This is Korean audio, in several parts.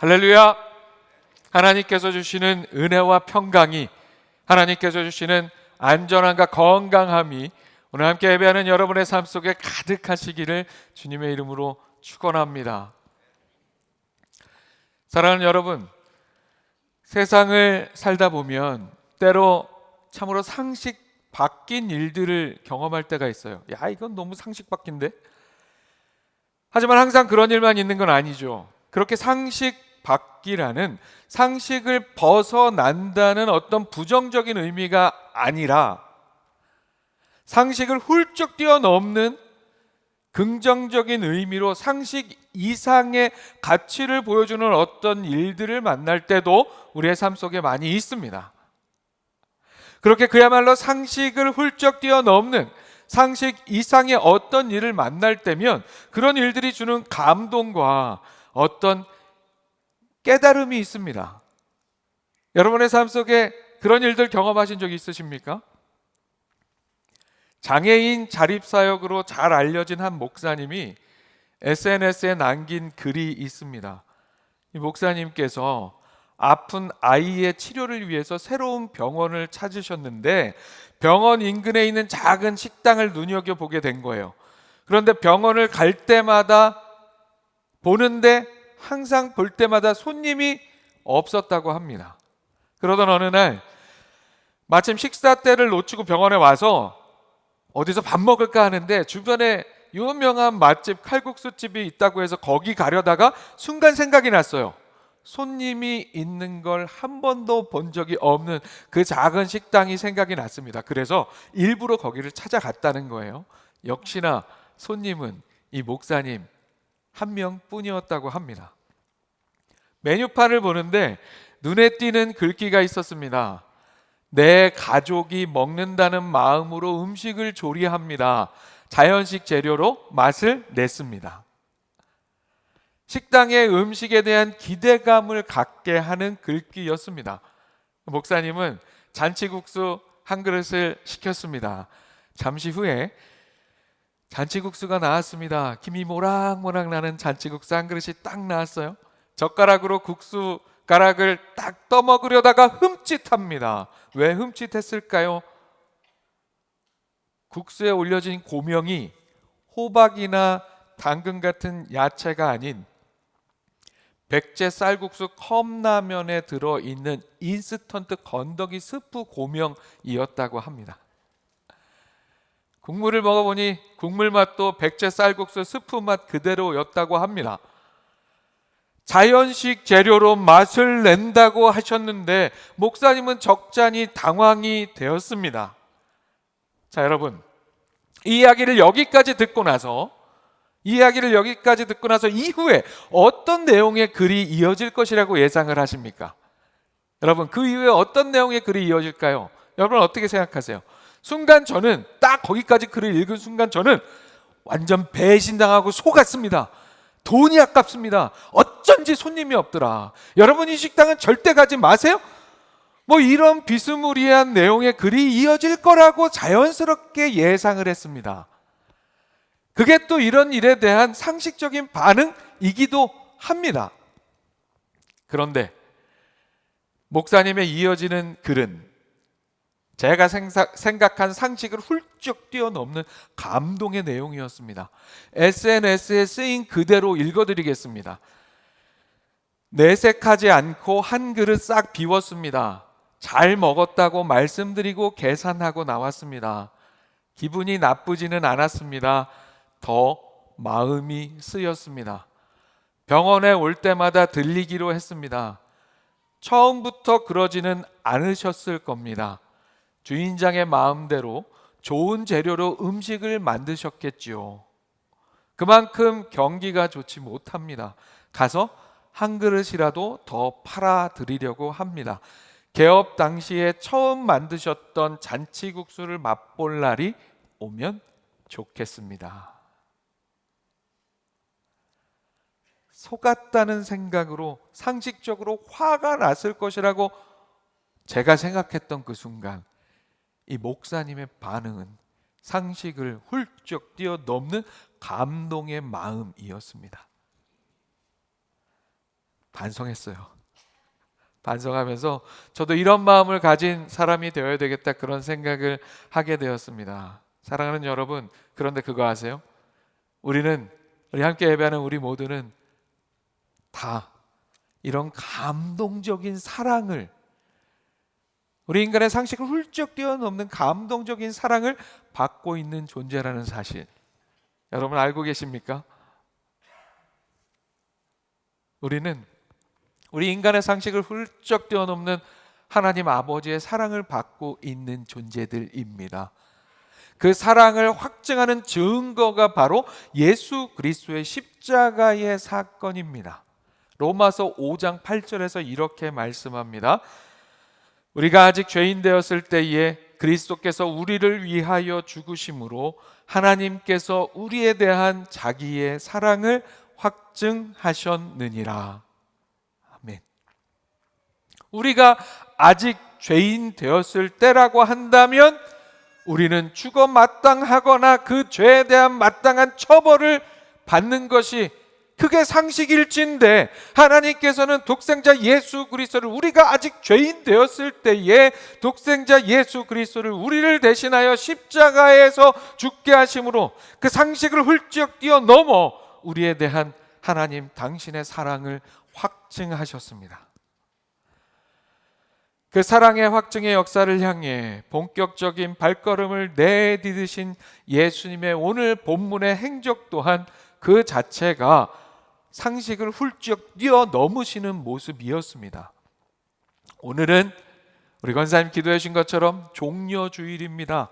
할렐루야! 하나님께서 주시는 은혜와 평강이, 하나님께서 주시는 안전함과 건강함이 오늘 함께 예배하는 여러분의 삶 속에 가득하시기를 주님의 이름으로 축원합니다. 사랑하는 여러분, 세상을 살다 보면 때로 참으로 상식 바뀐 일들을 경험할 때가 있어요. 야, 이건 너무 상식 바뀐데? 하지만 항상 그런 일만 있는 건 아니죠. 그렇게 상식 바뀌라는, 상식을 벗어난다는 어떤 부정적인 의미가 아니라 상식을 훌쩍 뛰어넘는 긍정적인 의미로 상식 이상의 가치를 보여주는 어떤 일들을 만날 때도 우리의 삶 속에 많이 있습니다. 그렇게 그야말로 상식을 훌쩍 뛰어넘는 상식 이상의 어떤 일을 만날 때면 그런 일들이 주는 감동과 어떤 깨달음이 있습니다. 여러분의 삶 속에 그런 일들 경험하신 적 있으십니까? 장애인 자립사역으로 잘 알려진 한 목사님이 SNS에 남긴 글이 있습니다. 이 목사님께서 아픈 아이의 치료를 위해서 새로운 병원을 찾으셨는데 병원 인근에 있는 작은 식당을 눈여겨보게 된 거예요. 그런데 병원을 갈 때마다 보는데 항상 볼 때마다 손님이 없었다고 합니다. 그러던 어느 날 마침 식사 때를 놓치고 병원에 와서 어디서 밥 먹을까 하는데 주변에 유명한 맛집 칼국수집이 있다고 해서 거기 가려다가 순간 생각이 났어요. 손님이 있는 걸 한 번도 본 적이 없는 그 작은 식당이 생각이 났습니다. 그래서 일부러 거기를 찾아갔다는 거예요. 역시나 손님은 이 목사님 한 명뿐이었다고 합니다. 메뉴판을 보는데 눈에 띄는 글귀가 있었습니다. 내 가족이 먹는다는 마음으로 음식을 조리합니다. 자연식 재료로 맛을 냈습니다. 식당의 음식에 대한 기대감을 갖게 하는 글귀였습니다. 목사님은 잔치국수 한 그릇을 시켰습니다. 잠시 후에 잔치국수가 나왔습니다. 김이 모락모락 나는 잔치국수 한 그릇이 딱 나왔어요. 젓가락으로 국수 가락을 딱 떠먹으려다가 흠칫합니다. 왜 흠칫했을까요? 국수에 올려진 고명이 호박이나 당근 같은 야채가 아닌 백제 쌀국수 컵라면에 들어있는 인스턴트 건더기 스프 고명이었다고 합니다. 국물을 먹어보니 국물 맛도 백제 쌀국수 스프 맛 그대로였다고 합니다. 자연식 재료로 맛을 낸다고 하셨는데 목사님은 적잖이 당황이 되었습니다. 자, 여러분, 이 이야기를 여기까지 듣고 나서 이후에 어떤 내용의 글이 이어질 것이라고 예상을 하십니까? 여러분, 그 이후에 어떤 내용의 글이 이어질까요? 여러분 어떻게 생각하세요? 순간 저는 딱 거기까지 글을 읽은 순간 저는 완전 배신당하고 속았습니다. 돈이 아깝습니다. 어쩐지 손님이 없더라. 여러분, 이 식당은 절대 가지 마세요. 뭐 이런 비스무리한 내용의 글이 이어질 거라고 자연스럽게 예상을 했습니다. 그게 또 이런 일에 대한 상식적인 반응이기도 합니다. 그런데 목사님의 이어지는 글은 제가 생각한 상식을 훌쩍 뛰어넘는 감동의 내용이었습니다. SNS에 쓰인 그대로 읽어드리겠습니다. 내색하지 않고 한 그릇 싹 비웠습니다. 잘 먹었다고 말씀드리고 계산하고 나왔습니다. 기분이 나쁘지는 않았습니다. 더 마음이 쓰였습니다. 병원에 올 때마다 들리기로 했습니다. 처음부터 그러지는 않으셨을 겁니다. 주인장의 마음대로 좋은 재료로 음식을 만드셨겠지요. 그만큼 경기가 좋지 못합니다. 가서 한 그릇이라도 더 팔아 드리려고 합니다. 개업 당시에 처음 만드셨던 잔치국수를 맛볼 날이 오면 좋겠습니다. 속았다는 생각으로 상식적으로 화가 났을 것이라고 제가 생각했던 그 순간 이 목사님의 반응은 상식을 훌쩍 뛰어넘는 감동의 마음이었습니다. 반성했어요. 반성하면서 저도 이런 마음을 가진 사람이 되어야 되겠다, 그런 생각을 하게 되었습니다. 사랑하는 여러분, 그런데 그거 아세요? 우리 함께 예배하는 우리 모두는 다 이런 감동적인 사랑을, 우리 인간의 상식을 훌쩍 뛰어넘는 감동적인 사랑을 받고 있는 존재라는 사실, 여러분 알고 계십니까? 우리 인간의 상식을 훌쩍 뛰어넘는 하나님 아버지의 사랑을 받고 있는 존재들입니다. 그 사랑을 확증하는 증거가 바로 예수 그리스도의 십자가의 사건입니다. 로마서 5장 8절에서 이렇게 말씀합니다. 우리가 아직 죄인 되었을 때에 그리스도께서 우리를 위하여 죽으심으로 하나님께서 우리에 대한 자기의 사랑을 확증하셨느니라. 아멘. 우리가 아직 죄인 되었을 때라고 한다면 우리는 죽어 마땅하거나 그 죄에 대한 마땅한 처벌을 받는 것이 그게 상식일진데, 하나님께서는 독생자 예수 그리스도를, 우리가 아직 죄인 되었을 때에 독생자 예수 그리스도를 우리를 대신하여 십자가에서 죽게 하심으로 그 상식을 훌쩍 뛰어넘어 우리에 대한 하나님 당신의 사랑을 확증하셨습니다. 그 사랑의 확증의 역사를 향해 본격적인 발걸음을 내디디신 예수님의 오늘 본문의 행적 또한 그 자체가 상식을 훌쩍 뛰어넘으시는 모습이었습니다. 오늘은 우리 권사님 기도해 주신 것처럼 종려주일입니다.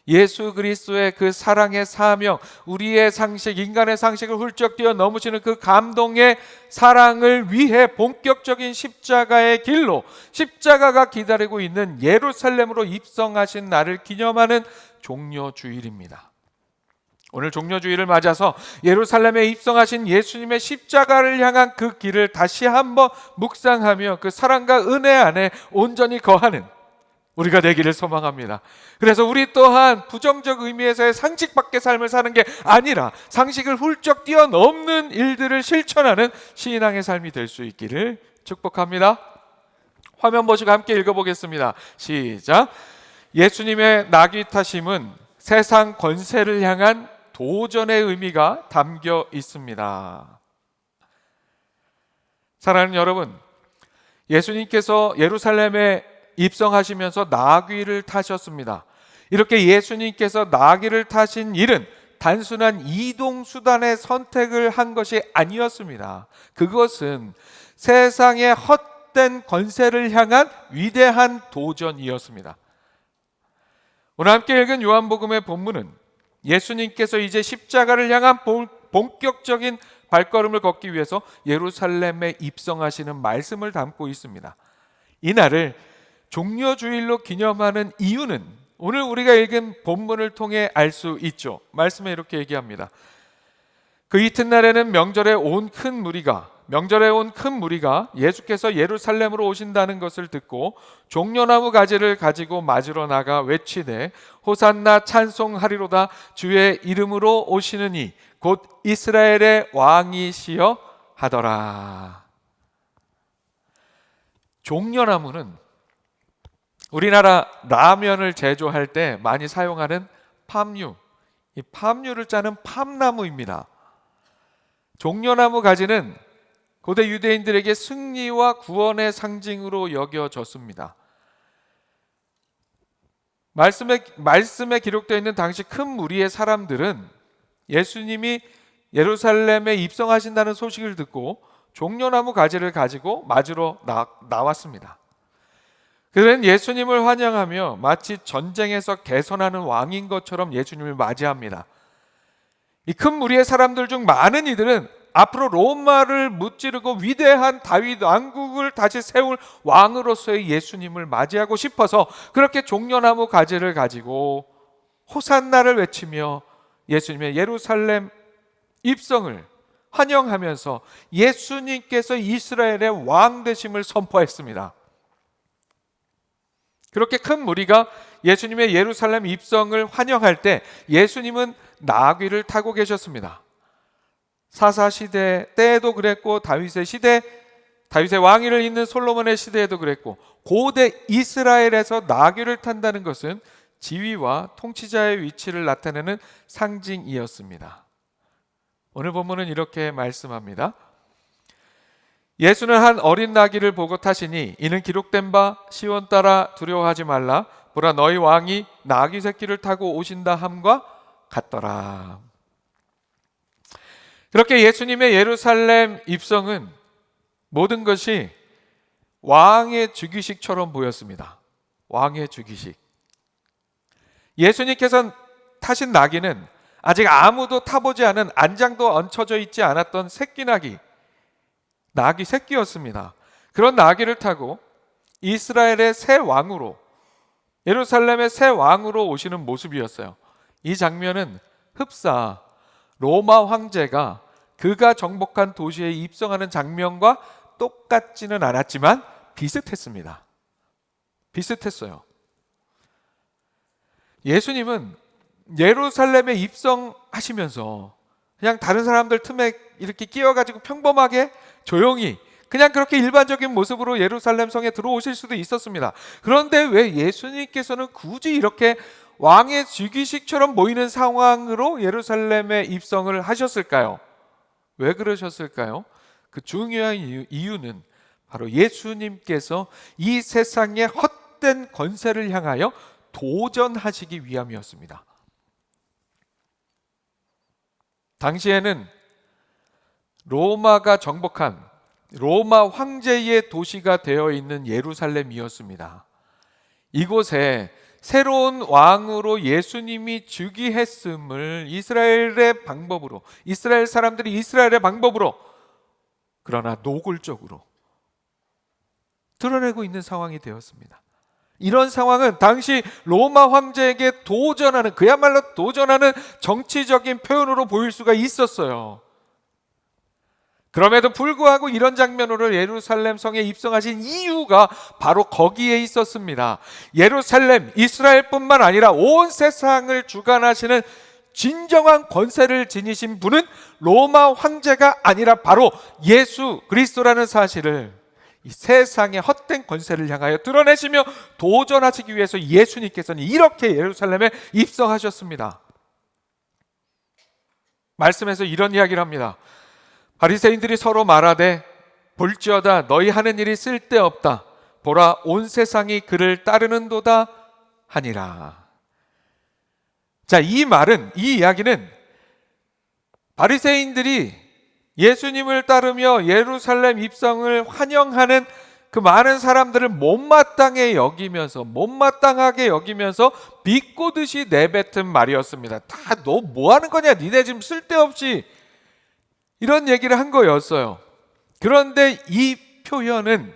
예수 그리스도의 그 사랑의 사명, 우리의 상식, 인간의 상식을 훌쩍 뛰어넘으시는 그 감동의 사랑을 위해 본격적인 십자가의 길로, 십자가가 기다리고 있는 예루살렘으로 입성하신 날을 기념하는 종려주일입니다. 오늘 종려주일을 맞아서 예루살렘에 입성하신 예수님의 십자가를 향한 그 길을 다시 한번 묵상하며 그 사랑과 은혜 안에 온전히 거하는 우리가 되기를 소망합니다. 그래서 우리 또한 부정적 의미에서의 상식 밖의 삶을 사는 게 아니라 상식을 훌쩍 뛰어넘는 일들을 실천하는 신앙의 삶이 될 수 있기를 축복합니다. 화면 보시고 함께 읽어보겠습니다. 시작. 예수님의 나귀 타심은 세상 권세를 향한 도전의 의미가 담겨 있습니다. 사랑하는 여러분, 예수님께서 예루살렘에 입성하시면서 나귀를 타셨습니다. 이렇게 예수님께서 나귀를 타신 일은 단순한 이동수단의 선택을 한 것이 아니었습니다. 그것은 세상의 헛된 권세를 향한 위대한 도전이었습니다. 오늘 함께 읽은 요한복음의 본문은 예수님께서 이제 십자가를 향한 본격적인 발걸음을 걷기 위해서 예루살렘에 입성하시는 말씀을 담고 있습니다. 이날을 종려주일로 기념하는 이유는 오늘 우리가 읽은 본문을 통해 알 수 있죠. 말씀에 이렇게 얘기합니다. 그 이튿날에는 명절에 온 큰 무리가 예수께서 예루살렘으로 오신다는 것을 듣고 종려나무 가지를 가지고 맞으러 나가 외치되 호산나 찬송하리로다, 주의 이름으로 오시는 이 곧 이스라엘의 왕이시여 하더라. 종려나무는 우리나라 라면을 제조할 때 많이 사용하는 팜유, 이 팜유를 짜는 팜나무입니다. 종려나무 가지는 고대 유대인들에게 승리와 구원의 상징으로 여겨졌습니다. 말씀에 기록되어 있는 당시 큰 무리의 사람들은 예수님이 예루살렘에 입성하신다는 소식을 듣고 종려나무 가지를 가지고 맞으러 나왔습니다. 그들은 예수님을 환영하며 마치 전쟁에서 개선하는 왕인 것처럼 예수님을 맞이합니다. 이 큰 무리의 사람들 중 많은 이들은 앞으로 로마를 무찌르고 위대한 다윗 왕국을 다시 세울 왕으로서의 예수님을 맞이하고 싶어서 그렇게 종려나무 가지를 가지고 호산나를 외치며 예수님의 예루살렘 입성을 환영하면서 예수님께서 이스라엘의 왕 되심을 선포했습니다. 그렇게 큰 무리가 예수님의 예루살렘 입성을 환영할 때 예수님은 나귀를 타고 계셨습니다. 사사시대 때에도 그랬고 다윗의 시대 다윗의 왕위를 잇는 솔로몬의 시대에도 그랬고, 고대 이스라엘에서 나귀를 탄다는 것은 지위와 통치자의 위치를 나타내는 상징이었습니다. 오늘 본문은 이렇게 말씀합니다. 예수는 한 어린 나귀를 보고 타시니 이는 기록된 바 시온 따라 두려워하지 말라 보라 너희 왕이 나귀 새끼를 타고 오신다 함과 같더라. 그렇게 예수님의 예루살렘 입성은 모든 것이 왕의 즉위식처럼 보였습니다. 왕의 즉위식. 예수님께서 타신 나귀는 아직 아무도 타보지 않은 안장도 얹혀져 있지 않았던 새끼 나귀 새끼였습니다. 그런 나귀를 타고 이스라엘의 새 왕으로, 예루살렘의 새 왕으로 오시는 모습이었어요. 이 장면은 흡사 로마 황제가 그가 정복한 도시에 입성하는 장면과 똑같지는 않았지만 비슷했습니다. 비슷했어요. 예수님은 예루살렘에 입성하시면서 그냥 다른 사람들 틈에 이렇게 끼어가지고 평범하게 조용히 그냥 그렇게 일반적인 모습으로 예루살렘 성에 들어오실 수도 있었습니다. 그런데 왜 예수님께서는 굳이 이렇게 왕의 즉위식처럼 보이는 상황으로 예루살렘에 입성을 하셨을까요? 왜 그러셨을까요? 그 중요한 이유는 바로 예수님께서 이 세상의 헛된 권세를 향하여 도전하시기 위함이었습니다. 당시에는 로마가 정복한 로마 황제의 도시가 되어 있는 예루살렘이었습니다. 이곳에 새로운 왕으로 예수님이 즉위했음을 이스라엘의 방법으로, 이스라엘 사람들이 이스라엘의 방법으로, 그러나 노골적으로 드러내고 있는 상황이 되었습니다. 이런 상황은 당시 로마 황제에게 도전하는, 그야말로 도전하는 정치적인 표현으로 보일 수가 있었어요. 그럼에도 불구하고 이런 장면으로 예루살렘 성에 입성하신 이유가 바로 거기에 있었습니다. 예루살렘, 이스라엘뿐만 아니라 온 세상을 주관하시는 진정한 권세를 지니신 분은 로마 황제가 아니라 바로 예수 그리스도라는 사실을 이 세상의 헛된 권세를 향하여 드러내시며 도전하시기 위해서 예수님께서는 이렇게 예루살렘에 입성하셨습니다. 말씀에서 이런 이야기를 합니다. 바리새인들이 서로 말하되 볼지어다 너희 하는 일이 쓸데없다 보라 온 세상이 그를 따르는도다 하니라. 자, 이 말은, 이 이야기는 바리새인들이 예수님을 따르며 예루살렘 입성을 환영하는 그 많은 사람들을 못마땅하게 여기면서 비꼬듯이 내뱉은 말이었습니다. 다 너 뭐 하는 거냐, 니네 지금 쓸데없이, 이런 얘기를 한 거였어요. 그런데 이 표현은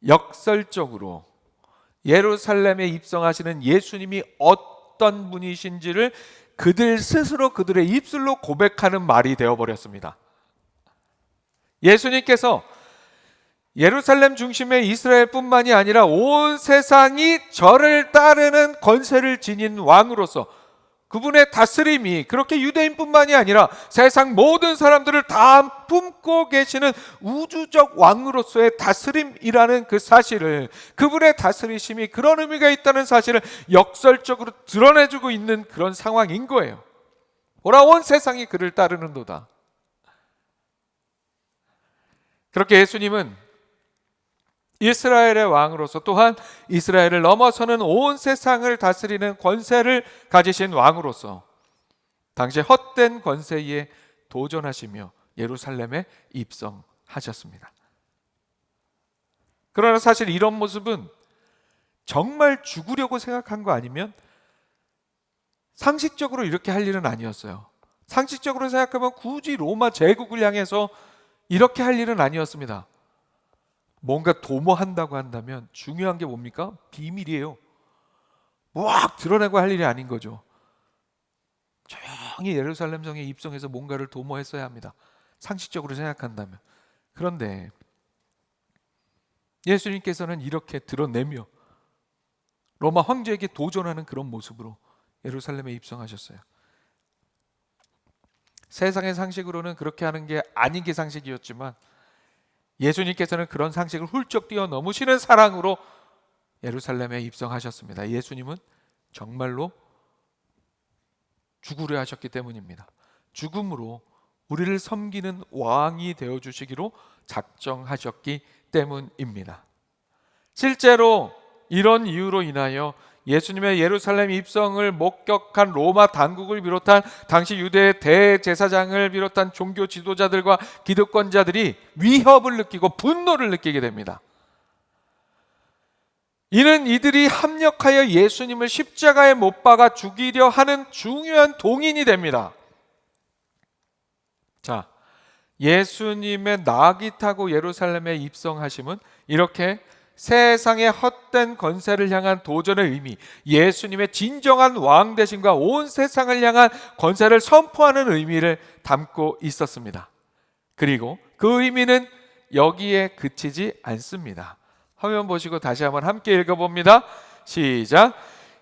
역설적으로 예루살렘에 입성하시는 예수님이 어떤 분이신지를 그들 스스로 그들의 입술로 고백하는 말이 되어버렸습니다. 예수님께서 예루살렘 중심의 이스라엘뿐만이 아니라 온 세상이 저를 따르는 권세를 지닌 왕으로서 그분의 다스림이 그렇게 유대인뿐만이 아니라 세상 모든 사람들을 다 품고 계시는 우주적 왕으로서의 다스림이라는 그 사실을, 그분의 다스리심이 그런 의미가 있다는 사실을 역설적으로 드러내주고 있는 그런 상황인 거예요. 보라 온 세상이 그를 따르는도다. 그렇게 예수님은 이스라엘의 왕으로서 또한 이스라엘을 넘어서는 온 세상을 다스리는 권세를 가지신 왕으로서 당시의 헛된 권세에 도전하시며 예루살렘에 입성하셨습니다. 그러나 사실 이런 모습은 정말 죽으려고 생각한 거 아니면 상식적으로 이렇게 할 일은 아니었어요. 상식적으로 생각하면 굳이 로마 제국을 향해서 이렇게 할 일은 아니었습니다. 뭔가 도모한다고 한다면 중요한 게 뭡니까? 비밀이에요. 막 드러내고 할 일이 아닌 거죠. 조용히 예루살렘 성에 입성해서 뭔가를 도모했어야 합니다. 상식적으로 생각한다면. 그런데 예수님께서는 이렇게 드러내며 로마 황제에게 도전하는 그런 모습으로 예루살렘에 입성하셨어요. 세상의 상식으로는 그렇게 하는 게 아닌 게 상식이었지만 예수님께서는 그런 상식을 훌쩍 뛰어넘으시는 사랑으로 예루살렘에 입성하셨습니다. 예수님은 정말로 죽으려 하셨기 때문입니다. 죽음으로 우리를 섬기는 왕이 되어주시기로 작정하셨기 때문입니다. 실제로 이런 이유로 인하여 예수님의 예루살렘 입성을 목격한 로마 당국을 비롯한 당시 유대 대제사장을 비롯한 종교 지도자들과 기득권자들이 위협을 느끼고 분노를 느끼게 됩니다. 이는 이들이 합력하여 예수님을 십자가에 못 박아 죽이려 하는 중요한 동인이 됩니다. 자, 예수님의 나귀 타고 예루살렘에 입성하심은 이렇게 세상의 헛된 권세를 향한 도전의 의미, 예수님의 진정한 왕 되심과 온 세상을 향한 권세를 선포하는 의미를 담고 있었습니다. 그리고 그 의미는 여기에 그치지 않습니다. 화면 보시고 다시 한번 함께 읽어봅니다. 시작.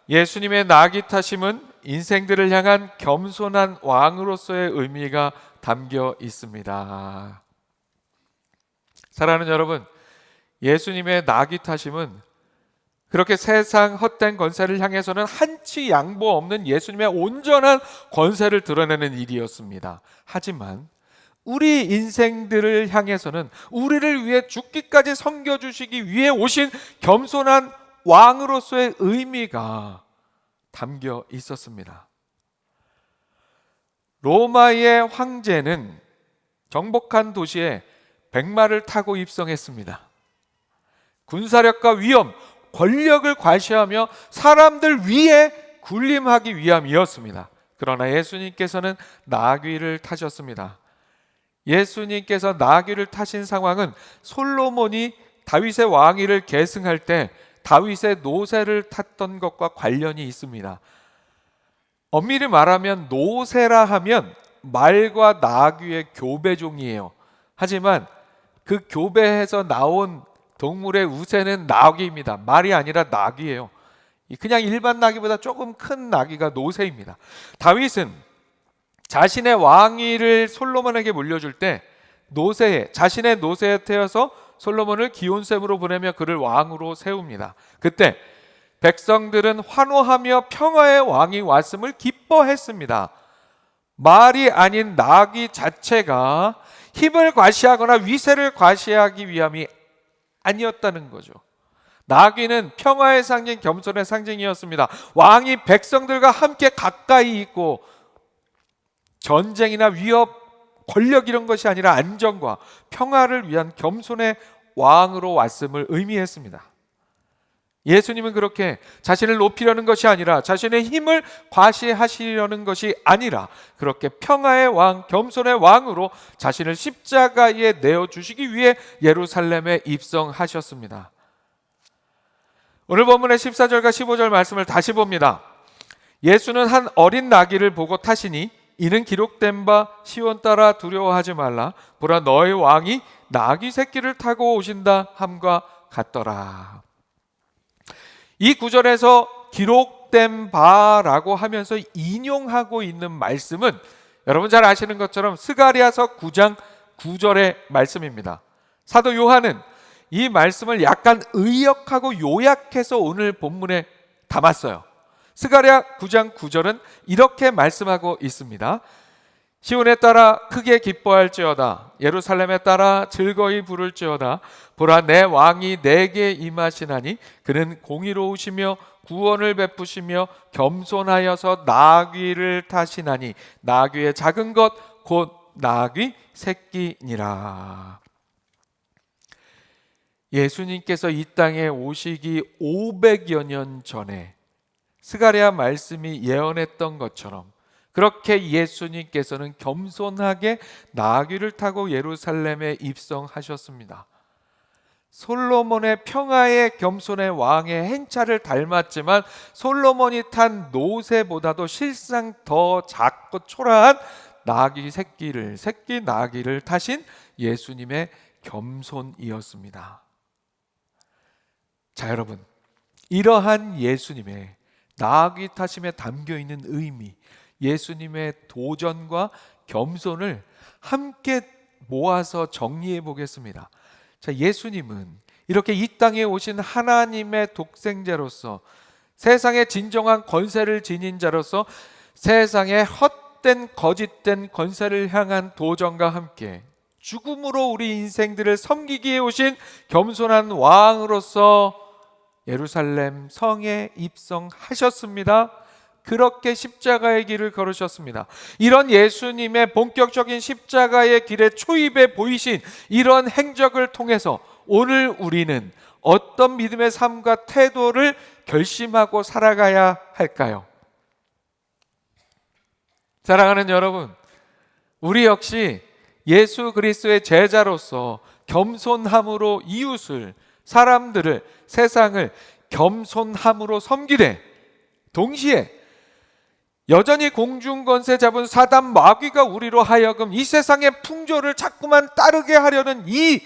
예수님의 나귀 타심은 인생들을 향한 겸손한 왕으로서의 의미가 담겨 있습니다. 사랑하는 여러분, 예수님의 나귀 타심은 그렇게 세상 헛된 권세를 향해서는 한치 양보 없는 예수님의 온전한 권세를 드러내는 일이었습니다. 하지만 우리 인생들을 향해서는 우리를 위해 죽기까지 섬겨주시기 위해 오신 겸손한 왕으로서의 의미가 담겨 있었습니다. 로마의 황제는 정복한 도시에 백마를 타고 입성했습니다. 군사력과 위엄, 권력을 과시하며 사람들 위에 군림하기 위함이었습니다. 그러나 예수님께서는 나귀를 타셨습니다. 예수님께서 나귀를 타신 상황은 솔로몬이 다윗의 왕위를 계승할 때 다윗의 노새를 탔던 것과 관련이 있습니다. 엄밀히 말하면 노새라 하면 말과 나귀의 교배종이에요. 하지만 그 교배에서 나온 동물의 우세는 나귀입니다. 말이 아니라 나귀예요. 그냥 일반 나귀보다 조금 큰 나귀가 노새입니다. 다윗은 자신의 왕위를 솔로몬에게 물려줄 때 자신의 노새에 태워서 솔로몬을 기온샘으로 보내며 그를 왕으로 세웁니다. 그때 백성들은 환호하며 평화의 왕이 왔음을 기뻐했습니다. 말이 아닌 나귀 자체가 힘을 과시하거나 위세를 과시하기 위함이 아니었다는 거죠. 나귀는 평화의 상징, 겸손의 상징이었습니다. 왕이 백성들과 함께 가까이 있고 전쟁이나 위협, 권력 이런 것이 아니라 안정과 평화를 위한 겸손의 왕으로 왔음을 의미했습니다. 예수님은 그렇게 자신을 높이려는 것이 아니라 자신의 힘을 과시하시려는 것이 아니라 그렇게 평화의 왕, 겸손의 왕으로 자신을 십자가에 내어주시기 위해 예루살렘에 입성하셨습니다. 오늘 본문의 14절과 15절 말씀을 다시 봅니다. 예수는 한 어린 나귀를 보고 타시니 이는 기록된 바 시온 따라 두려워하지 말라 보라 너의 왕이 나귀 새끼를 타고 오신다 함과 같더라. 이 구절에서 기록된 바라고 하면서 인용하고 있는 말씀은 여러분 잘 아시는 것처럼 스가랴서 9장 9절의 말씀입니다. 사도 요한은 이 말씀을 약간 의역하고 요약해서 오늘 본문에 담았어요. 스가랴 9장 9절은 이렇게 말씀하고 있습니다. 시온에 따라 크게 기뻐할지어다 예루살렘에 따라 즐거이 부를지어다 보라 내 왕이 내게 임하시나니 그는 공의로우시며 구원을 베푸시며 겸손하여서 나귀를 타시나니 나귀의 작은 것 곧 나귀 새끼니라. 예수님께서 이 땅에 오시기 500여 년 전에 스가랴 말씀이 예언했던 것처럼 그렇게 예수님께서는 겸손하게 나귀를 타고 예루살렘에 입성하셨습니다. 솔로몬의 평화의 겸손의 왕의 행차를 닮았지만 솔로몬이 탄 노새보다도 실상 더 작고 초라한 새끼 나귀를 타신 예수님의 겸손이었습니다. 자, 여러분, 이러한 예수님의 나귀 타심에 담겨 있는 의미, 예수님의 도전과 겸손을 함께 모아서 정리해 보겠습니다. 자, 예수님은 이렇게 이 땅에 오신 하나님의 독생자로서 세상의 진정한 권세를 지닌 자로서 세상의 헛된 거짓된 권세를 향한 도전과 함께 죽음으로 우리 인생들을 섬기기 위해 오신 겸손한 왕으로서 예루살렘 성에 입성하셨습니다. 그렇게 십자가의 길을 걸으셨습니다. 이런 예수님의 본격적인 십자가의 길에 초입에 보이신 이런 행적을 통해서 오늘 우리는 어떤 믿음의 삶과 태도를 결심하고 살아가야 할까요? 사랑하는 여러분, 우리 역시 예수 그리스도의 제자로서 겸손함으로 이웃을, 사람들을, 세상을 겸손함으로 섬기되 동시에 여전히 공중권세 잡은 사단 마귀가 우리로 하여금 이 세상의 풍조를 자꾸만 따르게 하려는 이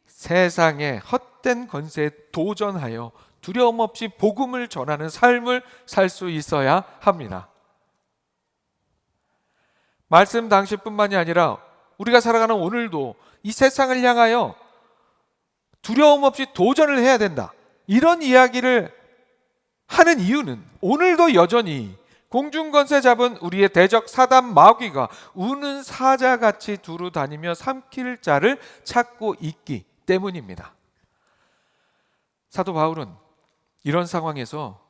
세상의 헛된 권세에 도전하여 두려움 없이 복음을 전하는 삶을 살 수 있어야 합니다. 말씀 당시뿐만이 아니라 우리가 살아가는 오늘도 이 세상을 향하여 두려움 없이 도전을 해야 된다, 이런 이야기를 하는 이유는 오늘도 여전히 공중권세 잡은 우리의 대적 사단 마귀가 우는 사자같이 두루 다니며 삼킬 자를 찾고 있기 때문입니다. 사도 바울은 이런 상황에서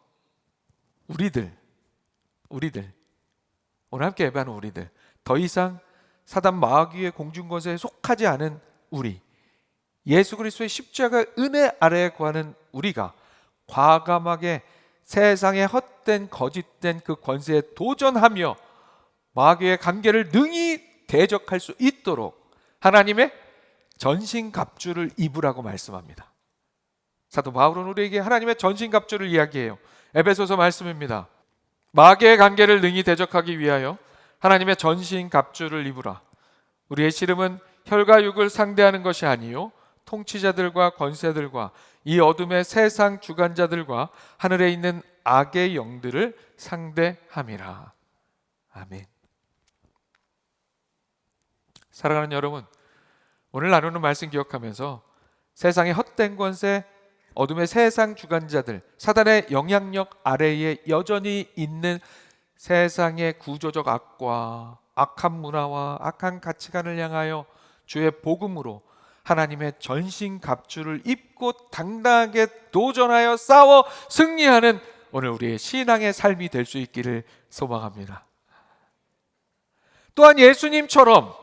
우리들 오늘 함께 예배하는 우리들, 더 이상 사단 마귀의 공중권세에 속하지 않은 우리, 예수 그리스도의 십자가 은혜 아래에 거하는 우리가 과감하게 세상의 헛된 거짓된 그 권세에 도전하며 마귀의 관계를 능히 대적할 수 있도록 하나님의 전신갑주를 입으라고 말씀합니다. 사도 바울은 우리에게 하나님의 전신갑주를 이야기해요. 에베소서 말씀입니다. 마귀의 관계를 능히 대적하기 위하여 하나님의 전신갑주를 입으라. 우리의 씨름은 혈과 육을 상대하는 것이 아니요 통치자들과 권세들과 이 어둠의 세상 주관자들과 하늘에 있는 악의 영들을 상대함이라. 아멘. 사랑하는 여러분, 오늘 나누는 말씀 기억하면서 세상의 헛된 권세, 어둠의 세상 주관자들, 사단의 영향력 아래에 여전히 있는 세상의 구조적 악과 악한 문화와 악한 가치관을 향하여 주의 복음으로 하나님의 전신갑주를 입고 당당하게 도전하여 싸워 승리하는 오늘 우리의 신앙의 삶이 될 수 있기를 소망합니다. 또한 예수님처럼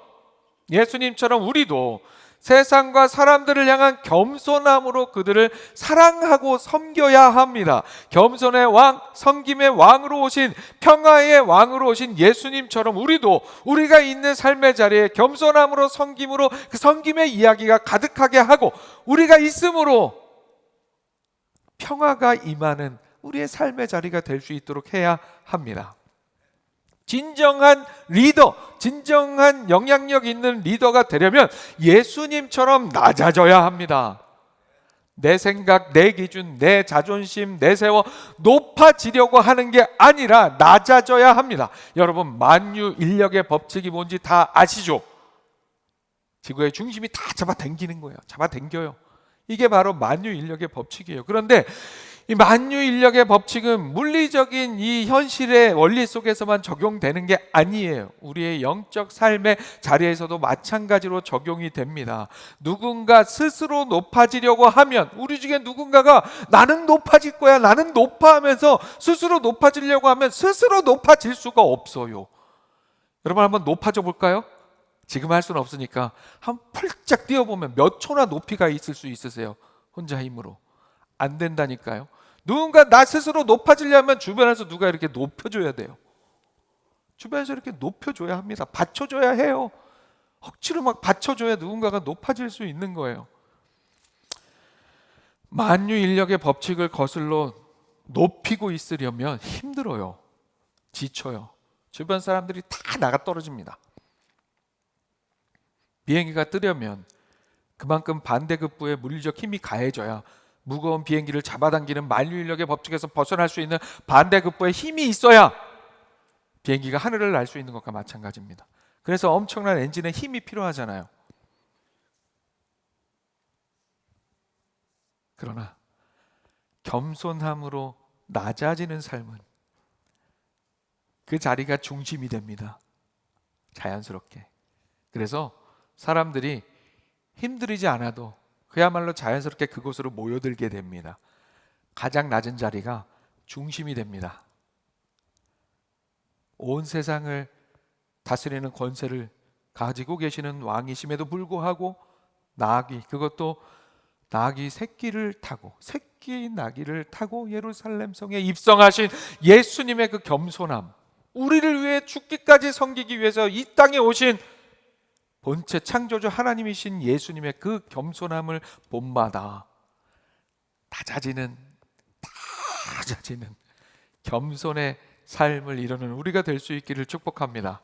우리도 세상과 사람들을 향한 겸손함으로 그들을 사랑하고 섬겨야 합니다. 겸손의 왕, 섬김의 왕으로 오신, 평화의 왕으로 오신 예수님처럼 우리도 우리가 있는 삶의 자리에 겸손함으로 섬김으로 그 섬김의 이야기가 가득하게 하고 우리가 있음으로 평화가 임하는 우리의 삶의 자리가 될 수 있도록 해야 합니다. 진정한 리더, 진정한 영향력 있는 리더가 되려면 예수님처럼 낮아져야 합니다. 내 생각, 내 기준, 내 자존심 내세워 높아지려고 하는 게 아니라 낮아져야 합니다. 여러분, 만유인력의 법칙이 뭔지 다 아시죠? 지구의 중심이 다 잡아당기는 거예요. 잡아당겨요. 이게 바로 만유인력의 법칙이에요. 그런데 이 만유인력의 법칙은 물리적인 이 현실의 원리 속에서만 적용되는 게 아니에요. 우리의 영적 삶의 자리에서도 마찬가지로 적용이 됩니다. 누군가 스스로 높아지려고 하면, 우리 중에 누군가가 나는 높아질 거야, 나는 높아 하면서 스스로 높아지려고 하면 스스로 높아질 수가 없어요. 여러분, 한번 높아져 볼까요? 지금 할 수는 없으니까 한번 펄짝 뛰어보면 몇 초나 높이가 있을 수 있으세요? 혼자 힘으로. 안 된다니까요. 누군가 나 스스로 높아지려면 주변에서 누가 이렇게 높여줘야 돼요. 주변에서 이렇게 높여줘야 합니다. 받쳐줘야 해요. 억지로 막 받쳐줘야 누군가가 높아질 수 있는 거예요. 만유인력의 법칙을 거슬러 높이고 있으려면 힘들어요. 지쳐요. 주변 사람들이 다 나가 떨어집니다. 비행기가 뜨려면 그만큼 반대급부의 물리적 힘이 가해져야 무거운 비행기를 잡아당기는 만유인력의 법칙에서 벗어날 수 있는 반대급부의 힘이 있어야 비행기가 하늘을 날 수 있는 것과 마찬가지입니다. 그래서 엄청난 엔진에 힘이 필요하잖아요. 그러나 겸손함으로 낮아지는 삶은 그 자리가 중심이 됩니다. 자연스럽게. 그래서 사람들이 힘들이지 않아도 그야말로 자연스럽게 그곳으로 모여들게 됩니다. 가장 낮은 자리가 중심이 됩니다. 온 세상을 다스리는 권세를 가지고 계시는 왕이심에도 불구하고 그것도 나귀 새끼를 타고, 새끼 나귀를 타고 예루살렘 성에 입성하신 예수님의 그 겸손함, 우리를 위해 죽기까지 섬기기 위해서 이 땅에 오신 본체 창조주 하나님이신 예수님의 그 겸손함을 본받아 낮아지는 겸손의 삶을 이루는 우리가 될 수 있기를 축복합니다.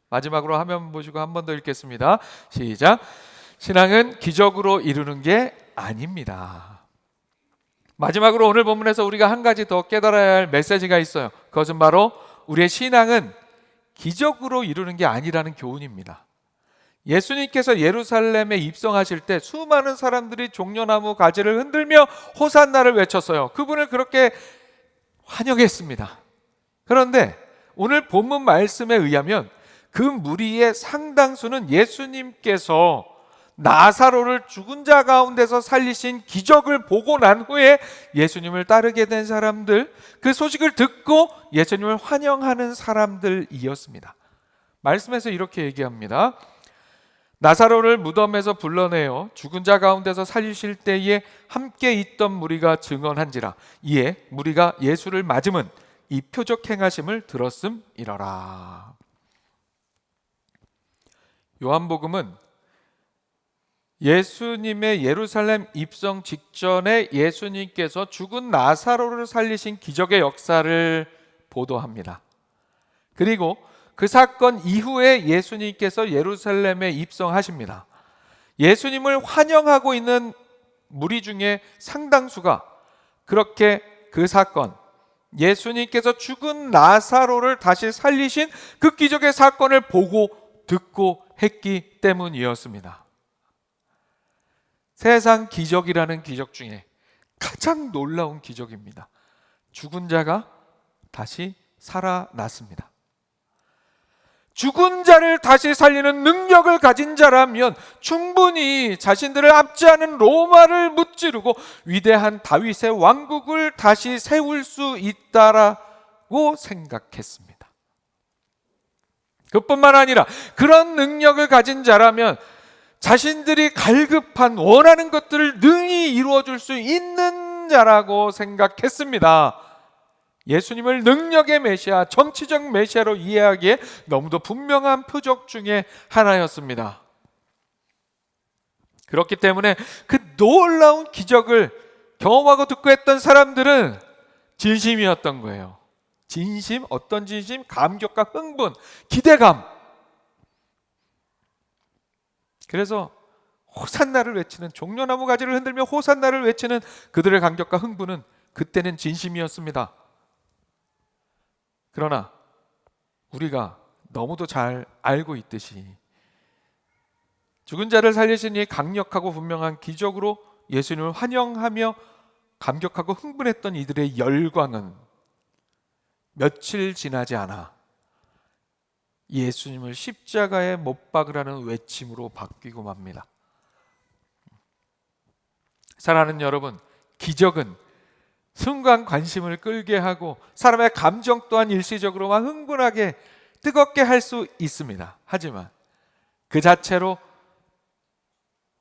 마지막으로 화면 보시고 한 번 더 읽겠습니다. 시작. 신앙은 기적으로 이루는 게 아닙니다. 마지막으로 오늘 본문에서 우리가 한 가지 더 깨달아야 할 메시지가 있어요. 그것은 바로 우리의 신앙은 기적으로 이루는 게 아니라는 교훈입니다. 예수님께서 예루살렘에 입성하실 때 수많은 사람들이 종려나무 가지를 흔들며 호산나를 외쳤어요. 그분을 그렇게 환영했습니다. 그런데 오늘 본문 말씀에 의하면 그 무리의 상당수는 예수님께서 나사로를 죽은 자 가운데서 살리신 기적을 보고 난 후에 예수님을 따르게 된 사람들, 그 소식을 듣고 예수님을 환영하는 사람들이었습니다. 말씀에서 이렇게 얘기합니다. 나사로를 무덤에서 불러내어 죽은 자 가운데서 살리실 때에 함께 있던 무리가 증언한지라. 이에 무리가 예수를 맞음은 이 표적 행하심을 들었음이러라. 요한복음은 예수님의 예루살렘 입성 직전에 예수님께서 죽은 나사로를 살리신 기적의 역사를 보도합니다. 그리고 그 사건 이후에 예수님께서 예루살렘에 입성하십니다. 예수님을 환영하고 있는 무리 중에 상당수가 그렇게 그 사건, 예수님께서 죽은 나사로를 다시 살리신 그 기적의 사건을 보고 듣고 했기 때문이었습니다. 세상 기적이라는 기적 중에 가장 놀라운 기적입니다. 죽은 자가 다시 살아났습니다. 죽은 자를 다시 살리는 능력을 가진 자라면 충분히 자신들을 압제하는 로마를 무찌르고 위대한 다윗의 왕국을 다시 세울 수 있다라고 생각했습니다. 그뿐만 아니라 그런 능력을 가진 자라면 자신들이 갈급한 원하는 것들을 능히 이루어줄 수 있는 자라고 생각했습니다. 예수님을 능력의 메시아, 정치적 메시아로 이해하기에 너무도 분명한 표적 중에 하나였습니다. 그렇기 때문에 그 놀라운 기적을 경험하고 듣고 했던 사람들은 진심이었던 거예요. 진심, 어떤 진심? 감격과 흥분, 기대감. 그래서 호산나를 외치는, 종려나무 가지를 흔들며 호산나를 외치는 그들의 감격과 흥분은 그때는 진심이었습니다. 그러나 우리가 너무도 잘 알고 있듯이 죽은 자를 살리신 이 강력하고 분명한 기적으로 예수님을 환영하며 감격하고 흥분했던 이들의 열광은 며칠 지나지 않아 예수님을 십자가에 못 박으라는 외침으로 바뀌고 맙니다. 사랑하는 여러분, 기적은 순간 관심을 끌게 하고 사람의 감정 또한 일시적으로 막 흥분하게 뜨겁게 할 수 있습니다. 하지만 그 자체로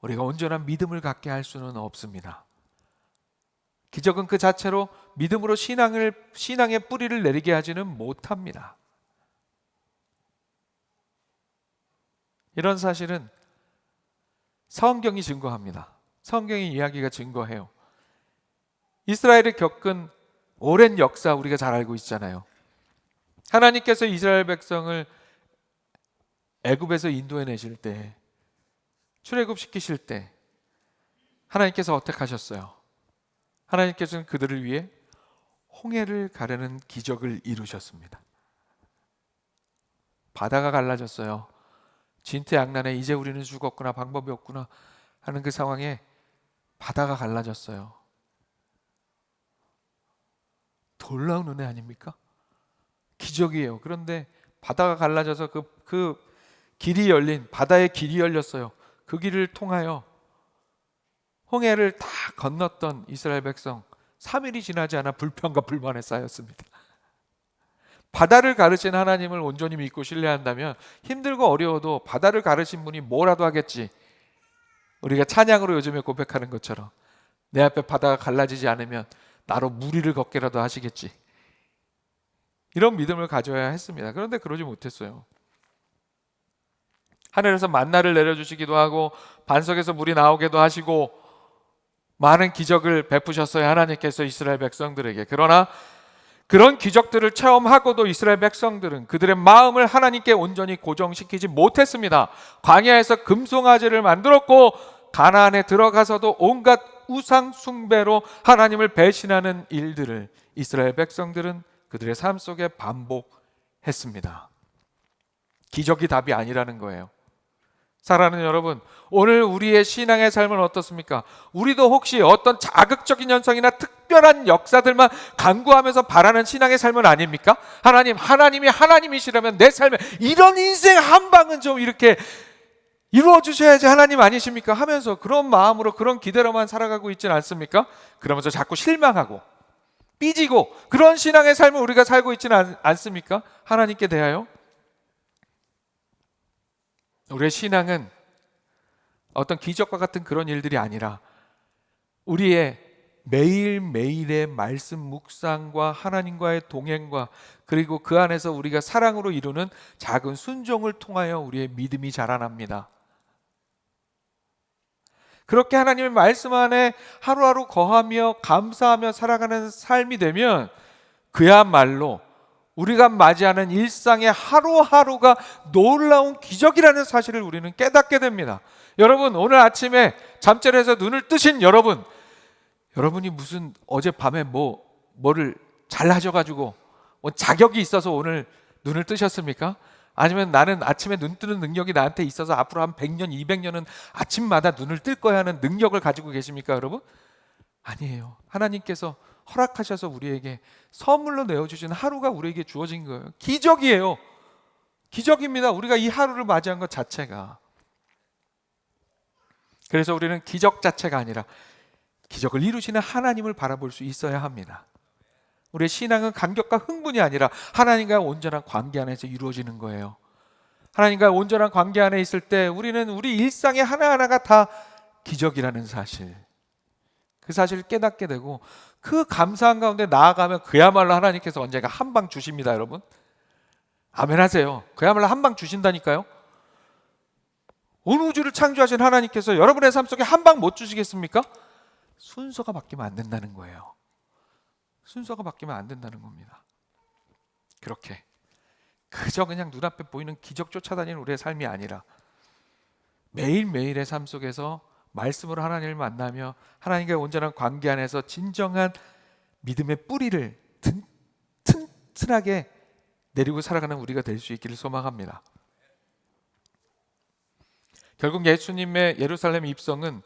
우리가 온전한 믿음을 갖게 할 수는 없습니다. 기적은 그 자체로 믿음으로 신앙의 뿌리를 내리게 하지는 못합니다. 이런 사실은 성경이 증거합니다. 성경의 이야기가 증거해요. 이스라엘이 겪은 오랜 역사 우리가 잘 알고 있잖아요. 하나님께서 이스라엘 백성을 애굽에서 인도해내실 때, 출애굽시키실 때 하나님께서 어떻게 하셨어요? 하나님께서는 그들을 위해 홍해를 가르는 기적을 이루셨습니다. 바다가 갈라졌어요. 진퇴양난에 이제 우리는 죽었구나, 방법이 없구나 하는 그 상황에 바다가 갈라졌어요. 놀라운 은혜 아닙니까? 기적이에요. 그런데 바다가 갈라져서 그 길이 열린, 바다의 길이 열렸어요. 그 길을 통하여 홍해를 다 건넜던 이스라엘 백성, 3일이 지나지 않아 불평과 불만에 쌓였습니다. 바다를 가르친 하나님을 온전히 믿고 신뢰한다면 힘들고 어려워도 바다를 가르친 분이 뭐라도 하겠지. 우리가 찬양으로 요즘에 고백하는 것처럼 내 앞에 바다가 갈라지지 않으면 나로 무리를 걷게라도 하시겠지. 이런 믿음을 가져야 했습니다. 그런데 그러지 못했어요. 하늘에서 만나를 내려주시기도 하고 반석에서 물이 나오게도 하시고 많은 기적을 베푸셨어요, 하나님께서 이스라엘 백성들에게. 그러나 그런 기적들을 체험하고도 이스라엘 백성들은 그들의 마음을 하나님께 온전히 고정시키지 못했습니다. 광야에서 금송아지를 만들었고 가나안에 들어가서도 온갖 우상 숭배로 하나님을 배신하는 일들을 이스라엘 백성들은 그들의 삶 속에 반복했습니다. 기적이 답이 아니라는 거예요. 사랑하는 여러분, 오늘 우리의 신앙의 삶은 어떻습니까? 우리도 혹시 어떤 자극적인 현상이나 특별한 역사들만 간구하면서 바라는 신앙의 삶은 아닙니까? 하나님이 하나님이시라면 내 삶에 이런 인생 한 방은 좀 이렇게 이루어 주셔야지 하나님 아니십니까? 하면서 그런 마음으로 그런 기대로만 살아가고 있지는 않습니까? 그러면서 자꾸 실망하고 삐지고 그런 신앙의 삶을 우리가 살고 있지는 않습니까? 하나님께 대하여. 우리의 신앙은 어떤 기적과 같은 그런 일들이 아니라 우리의 매일매일의 말씀 묵상과 하나님과의 동행과 그리고 그 안에서 우리가 사랑으로 이루는 작은 순종을 통하여 우리의 믿음이 자라납니다. 그렇게 하나님의 말씀 안에 하루하루 거하며 감사하며 살아가는 삶이 되면 그야말로 우리가 맞이하는 일상의 하루하루가 놀라운 기적이라는 사실을 우리는 깨닫게 됩니다. 여러분, 오늘 아침에 잠자리에서 눈을 뜨신 여러분이 무슨 어젯밤에 뭐를 잘 하셔가지고 뭐 자격이 있어서 오늘 눈을 뜨셨습니까? 아니면 나는 아침에 눈 뜨는 능력이 나한테 있어서 앞으로 한 100년, 200년은 아침마다 눈을 뜰 거야 하는 능력을 가지고 계십니까, 여러분? 아니에요. 하나님께서 허락하셔서 우리에게 선물로 내어주신 하루가 우리에게 주어진 거예요. 기적이에요. 기적입니다. 우리가 이 하루를 맞이한 것 자체가. 그래서 우리는 기적 자체가 아니라 기적을 이루시는 하나님을 바라볼 수 있어야 합니다. 우리의 신앙은 감격과 흥분이 아니라 하나님과 온전한 관계 안에서 이루어지는 거예요. 하나님과 온전한 관계 안에 있을 때 우리는 우리 일상의 하나하나가 다 기적이라는 사실, 그 사실을 깨닫게 되고 그 감사한 가운데 나아가면 그야말로 하나님께서 언젠가 한 방 주십니다, 여러분. 아멘 하세요. 그야말로 한 방 주신다니까요. 온 우주를 창조하신 하나님께서 여러분의 삶 속에 한 방 못 주시겠습니까? 순서가 바뀌면 안 된다는 거예요. 순서가 바뀌면 안 된다는 겁니다. 그렇게 그저 그냥 눈앞에 보이는 기적 쫓아다니는 우리의 삶이 아니라 매일매일의 삶 속에서 말씀으로 하나님을 만나며 하나님과의 온전한 관계 안에서 진정한 믿음의 뿌리를 튼튼하게 내리고 살아가는 우리가 될 수 있기를 소망합니다. 결국 예수님의 예루살렘 입성은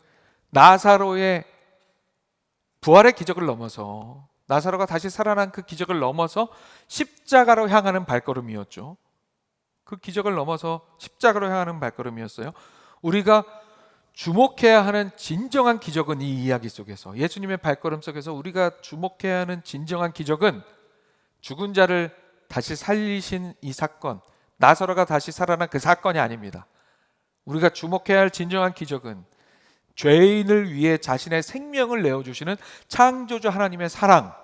나사로의 부활의 기적을 넘어서, 나사로가 다시 살아난 그 기적을 넘어서 십자가로 향하는 발걸음이었죠. 그 기적을 넘어서 십자가로 향하는 발걸음이었어요. 우리가 주목해야 하는 진정한 기적은 이 이야기 속에서, 예수님의 발걸음 속에서 우리가 주목해야 하는 진정한 기적은 죽은 자를 다시 살리신 이 사건, 나사로가 다시 살아난 그 사건이 아닙니다. 우리가 주목해야 할 진정한 기적은 죄인을 위해 자신의 생명을 내어주시는 창조주 하나님의 사랑,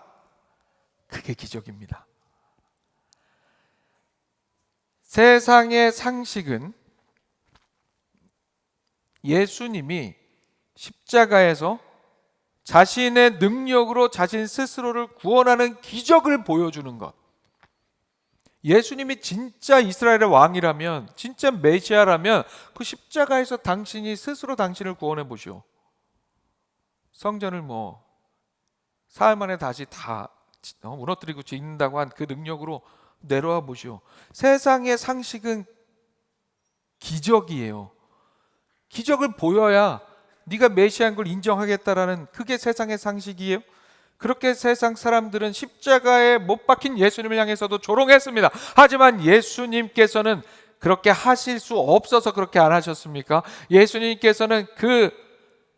그게 기적입니다. 세상의 상식은 예수님이 십자가에서 자신의 능력으로 자신 스스로를 구원하는 기적을 보여주는 것, 예수님이 진짜 이스라엘의 왕이라면, 진짜 메시아라면 그 십자가에서 당신이 스스로 당신을 구원해 보시오. 성전을 사흘 만에 다시 다 무너뜨리고 짓는다고 한 그 능력으로 내려와 보시오. 세상의 상식은 기적이에요. 기적을 보여야 네가 메시아인 걸 인정하겠다라는 그게 세상의 상식이에요? 그렇게 세상 사람들은 십자가에 못 박힌 예수님을 향해서도 조롱했습니다. 하지만 예수님께서는 그렇게 하실 수 없어서 그렇게 안 하셨습니까? 예수님께서는 그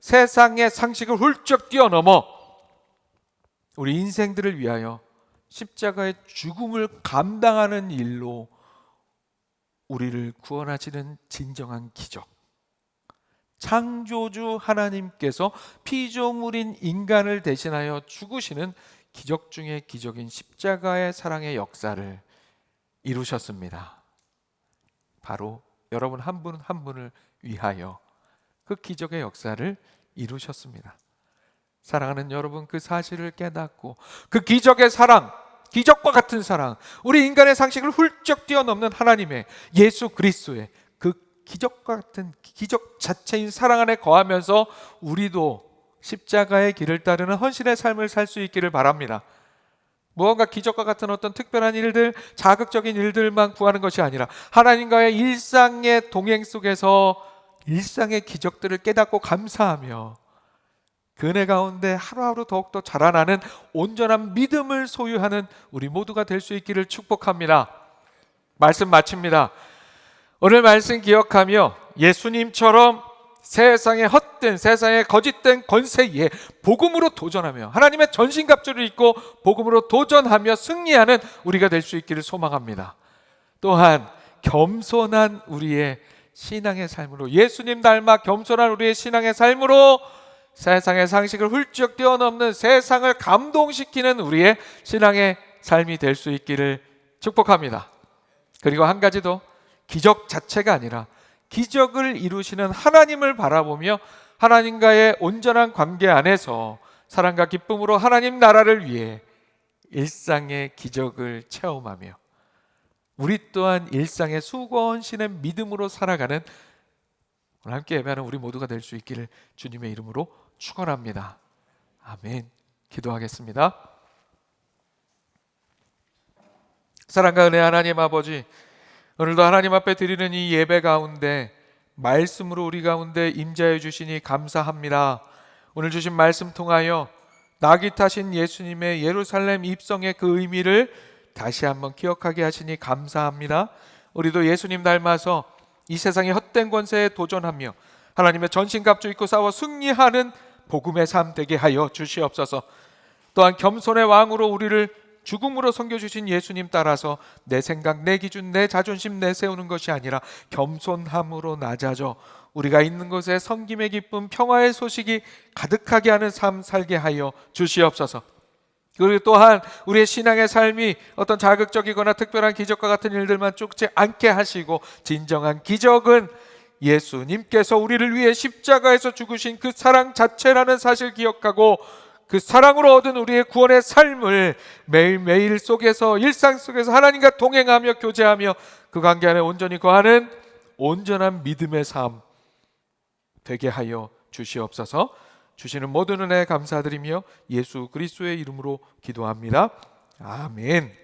세상의 상식을 훌쩍 뛰어넘어 우리 인생들을 위하여 십자가의 죽음을 감당하는 일로 우리를 구원하시는 진정한 기적, 창조주 하나님께서 피조물인 인간을 대신하여 죽으시는 기적 중의 기적인 십자가의 사랑의 역사를 이루셨습니다. 바로 여러분 한 분 한 분을 위하여 그 기적의 역사를 이루셨습니다. 사랑하는 여러분, 그 사실을 깨닫고 그 기적의 사랑, 기적과 같은 사랑, 우리 인간의 상식을 훌쩍 뛰어넘는 하나님의 예수 그리스도의 그 기적과 같은 기적 자체인 사랑 안에 거하면서 우리도 십자가의 길을 따르는 헌신의 삶을 살 수 있기를 바랍니다. 무언가 기적과 같은 어떤 특별한 일들, 자극적인 일들만 구하는 것이 아니라 하나님과의 일상의 동행 속에서 일상의 기적들을 깨닫고 감사하며 그 은혜 가운데 하루하루 더욱더 자라나는 온전한 믿음을 소유하는 우리 모두가 될 수 있기를 축복합니다. 말씀 마칩니다. 오늘 말씀 기억하며 예수님처럼 세상의 헛된, 세상의 거짓된 권세에 복음으로 도전하며 하나님의 전신갑주를 입고 복음으로 도전하며 승리하는 우리가 될 수 있기를 소망합니다. 또한 겸손한 우리의 신앙의 삶으로, 예수님 닮아 겸손한 우리의 신앙의 삶으로 세상의 상식을 훌쩍 뛰어넘는, 세상을 감동시키는 우리의 신앙의 삶이 될 수 있기를 축복합니다. 그리고 한 가지 더, 기적 자체가 아니라 기적을 이루시는 하나님을 바라보며 하나님과의 온전한 관계 안에서 사랑과 기쁨으로 하나님 나라를 위해 일상의 기적을 체험하며 우리 또한 일상의 수고 헌신의 믿음으로 살아가는 오늘 함께 예배하는 우리 모두가 될 수 있기를 주님의 이름으로 축원합니다. 아멘. 기도하겠습니다. 사랑과 은혜 하나님 아버지, 오늘도 하나님 앞에 드리는 이 예배 가운데 말씀으로 우리 가운데 임재해 주시니 감사합니다. 오늘 주신 말씀 통하여 낙이 타신 예수님의 예루살렘 입성의 그 의미를 다시 한번 기억하게 하시니 감사합니다. 우리도 예수님 닮아서 이 세상의 헛된 권세에 도전하며 하나님의 전신갑주 입고 싸워 승리하는 복음의 삶 되게 하여 주시옵소서. 또한 겸손의 왕으로 우리를 죽음으로 섬겨주신 예수님 따라서 내 생각, 내 기준, 내 자존심 내세우는 것이 아니라 겸손함으로 낮아져 우리가 있는 곳에 섬김의 기쁨, 평화의 소식이 가득하게 하는 삶 살게 하여 주시옵소서. 그리고 또한 우리의 신앙의 삶이 어떤 자극적이거나 특별한 기적과 같은 일들만 쫓지 않게 하시고, 진정한 기적은 예수님께서 우리를 위해 십자가에서 죽으신 그 사랑 자체라는 사실 기억하고 그 사랑으로 얻은 우리의 구원의 삶을 매일매일 속에서, 일상 속에서 하나님과 동행하며 교제하며 그 관계 안에 온전히 거하는 온전한 믿음의 삶 되게 하여 주시옵소서. 주시는 모든 은혜 감사드리며 예수 그리스도의 이름으로 기도합니다. 아멘.